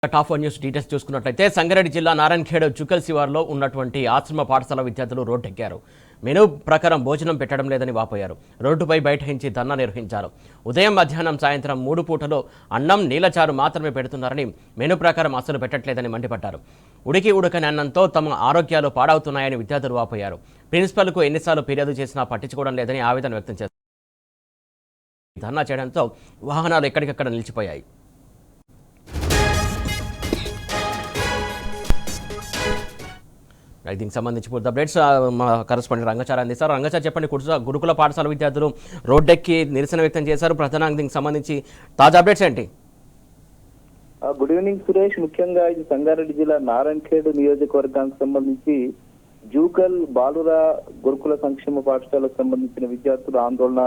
Top news details చూసుకున్నట్లయితే సంగారెడ్డి జిల్లా నారాయణఖేడ్ చుక్కల్ శివార్లో ఉన్నటువంటి ఆశ్రమ పాఠశాల విద్యార్థులు రోడ్డెక్కారు. మెనూ ప్రకారం భోజనం పెట్టడం లేదని వాపోయారు. రోడ్డుపై బైఠాయించి ధర్నా నిర్వహించారు. ఉదయం, మధ్యాహ్నం, సాయంత్రం 3 పూటలో అన్నం, నీలచారు మాత్రమే పెడుతున్నారని, మెనూ ప్రకారం అస్సలు పెట్టట్లేదని మండిపడ్డారు. ఉడకని అన్నంతో తమ ఆరోగ్యాలు పాడవుతున్నాయని విద్యార్థులు వాపోయారు. ప్రిన్సిపల్కు ఎన్నిసార్లు ఫిర్యాదు చేసినా పట్టించుకోవడం లేదని ఆవేదన వ్యక్తం చేశారు. ధర్నా చేయడంతో వాహనాలు ఎక్కడికక్కడ నిలిచిపోయాయి. దీనికి సంబంధించి పూర్తి అప్డేట్స్ మా కరెస్పాండెంట్ రంగాచారి అందిస్తారు. రంగాచారి, చెప్పండి, గురుకుల పాఠశాల విద్యార్థులు రోడ్డెక్కి నిరసన వ్యక్తం చేశారు. ప్రధానంగా దీనికి సంబంధించి తాజా అప్డేట్స్ ఏంటి? Good evening Suresh. ముఖ్యంగా ఇది సంగారెడ్డి జిల్లా నారాయణఖేడ్ నియోజకవర్గానికి సంబంధించి జూకల్ బాలురా గురుకుల సంక్షేమ పాఠశాలకు సంబంధించిన విద్యార్థుల ఆందోళన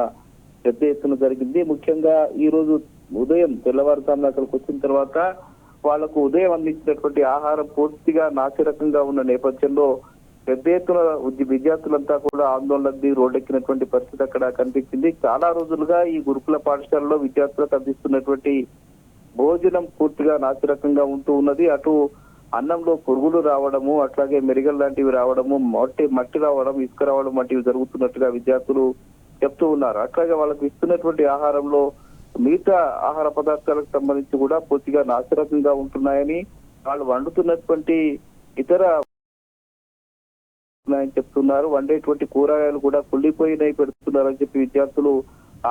పెద్ద ఎత్తున జరిగింది. ముఖ్యంగా ఈ రోజు ఉదయం తెల్లవారుజామున అక్కడికి వచ్చిన తర్వాత వాళ్లకు ఉదయం అందించినటువంటి ఆహారం పూర్తిగా నాసిరకంగా ఉన్న నేపథ్యంలో పెద్ద ఎత్తున విద్యార్థులంతా కూడా ఆందోళనకు దిగి రోడ్డెక్కినటువంటి పరిస్థితి అక్కడ కనిపించింది. చాలా రోజులుగా ఈ గురుకుల పాఠశాలలో విద్యార్థులకు అందిస్తున్నటువంటి భోజనం పూర్తిగా నాసిరకంగా ఉంటూ ఉన్నది. అటు అన్నంలో పురుగులు రావడము, అట్లాగే మెరిగల్ లాంటివి రావడము, మట్టి రావడం, ఇసుక రావడం వంటివి జరుగుతున్నట్టుగా విద్యార్థులు చెప్తూ ఉన్నారు. అట్లాగే వాళ్ళకు ఇస్తున్నటువంటి ఆహారంలో మిగతా ఆహార పదార్థాలకు సంబంధించి కూడా పూర్తిగా నాసిరకంగా ఉంటున్నాయని, వాళ్ళు వండుతున్నటువంటి ఇతర చెప్తున్నారు. వండేటువంటి కూరగాయలు కూడా కుళ్ళిపోయినాయి పెడుతున్నారని చెప్పి విద్యార్థులు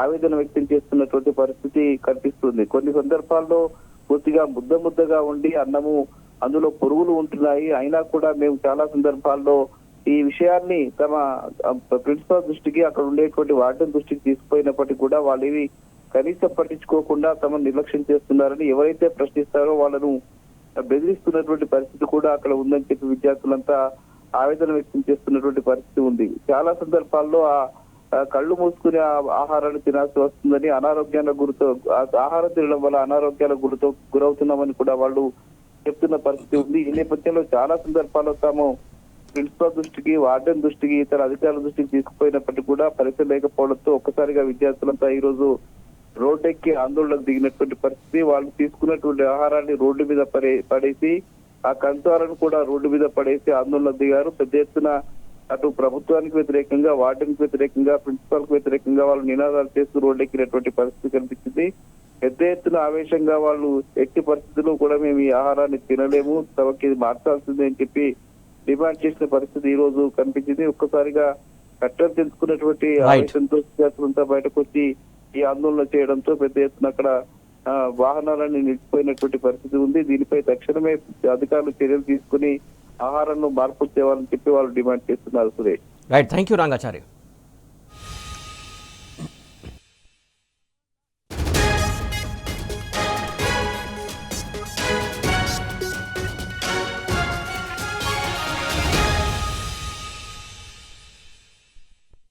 ఆవేదన వ్యక్తం చేస్తున్నటువంటి పరిస్థితి కనిపిస్తుంది. కొన్ని సందర్భాల్లో పూర్తిగా ముద్దగా ఉండి అన్నము అందులో పురుగులు ఉంటున్నాయి. అయినా కూడా మేము చాలా సందర్భాల్లో ఈ విషయాన్ని తమ ప్రిన్సిపల్ దృష్టికి, అక్కడ ఉండేటువంటి వార్డెన్ దృష్టికి తీసుకుపోయినప్పటికీ కూడా వాళ్ళు ఇవి కనీసం పట్టించుకోకుండా తమ నిర్లక్ష్యం చేస్తున్నారని, ఎవరైతే ప్రశ్నిస్తారో వాళ్ళను బెదిరిస్తున్నటువంటి పరిస్థితి కూడా అక్కడ ఉందని చెప్పి విద్యార్థులంతా ఆవేదన వ్యక్తం చేస్తున్నటువంటి పరిస్థితి ఉంది. చాలా సందర్భాల్లో ఆ కళ్ళు మూసుకుని ఆహారాన్ని తినాల్సి వస్తుందని, ఆహారం తినడం వల్ల అనారోగ్యాలకు గురవుతున్నామని కూడా వాళ్ళు చెప్తున్న పరిస్థితి ఉంది. ఈ నేపథ్యంలో చాలా సందర్భాల్లో తాము ప్రిన్సిపల్ దృష్టికి, వార్డెన్ దృష్టికి, ఇతర అధికారుల దృష్టికి తీసుకుపోయినప్పటికీ కూడా పరిస్థితి లేకపోవడంతో ఒక్కసారిగా విద్యార్థులంతా ఈ రోజు రోడ్డెక్కి ఆందోళనకు దిగినటువంటి పరిస్థితి. వాళ్ళు తీసుకున్నటువంటి ఆహారాన్ని రోడ్డు మీద పడేసి, ఆ కంచాలను కూడా రోడ్డు మీద పడేసి ఆందోళనకు దిగారు. పెద్ద ఎత్తున అటు ప్రభుత్వానికి వ్యతిరేకంగా, వార్డెన్కి వ్యతిరేకంగా, ప్రిన్సిపల్ కు వ్యతిరేకంగా వాళ్ళు నినాదాలు చేస్తూ రోడ్డెక్కినటువంటి పరిస్థితి కనిపించింది. పెద్ద ఎత్తున ఆవేశంగా వాళ్ళు ఎట్టి పరిస్థితుల్లో కూడా మేము ఈ ఆహారాన్ని తినలేము, తమకి ఇది మార్చాల్సిందే అని చెప్పి డిమాండ్ చేసిన పరిస్థితి ఈ రోజు కనిపించింది. ఒక్కసారిగా కట్టలు తెలుసుకున్నటువంటి ఆవేశంతో విద్యార్థులంతా బయటకు వచ్చి ఈ ఆందోళన చేయడంతో పెద్ద ఎత్తున అక్కడ వాహనాలన్నీ నిలిచిపోయినటువంటి పరిస్థితి ఉంది. దీనిపై తక్షణమే అధికారులు చర్యలు తీసుకుని ఆహారంలో మార్పు తేవాలని చెప్పి వాళ్ళు డిమాండ్ చేస్తున్నారు. Suresh, right, thank you Rangachari.